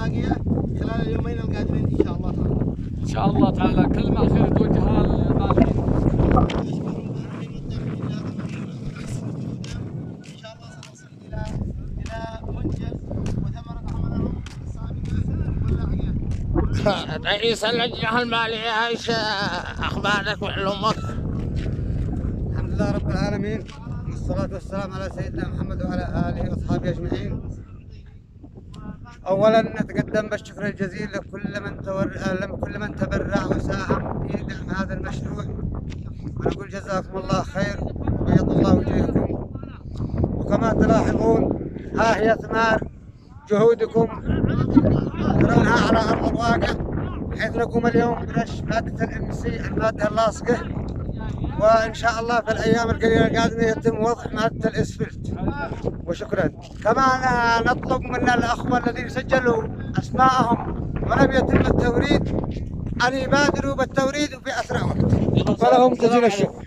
باقية خلال اليومين القادمين إن شاء الله تعالى. إن شاء الله تعالى. كلمة أخيرة توجهها للباقين. إن شاء الله سنصل إلى منجز وثمرة عملهم السابقة. رئيس اللجنة المالية، ايش اخبارك وعلومك؟ الحمد لله رب العالمين، والصلاة والسلام على سيدنا محمد وعلى آله وأصحابه أجمعين. أولا نتقدم بالشكر الجزيل لكل من تبرع وساهم في دعم هذا المشروع، ونقول جزاكم الله خير وبيض الله وجوهكم. وكما تلاحظون ها هي ثمار جهودكم ترونها على أرض الواقع، حيث نقوم اليوم برش مادة الMC المادة اللاصقة، وإن شاء الله في الأيام القليلة القادمة يتم وضع مادة الإسفلت. وشكرا. كما نطلب من الأخوة الذين سجلوا أسماءهم ولم يتم التوريد أن يبادروا بالتوريد في أسرع وقت، فلهم جزيل الشكر.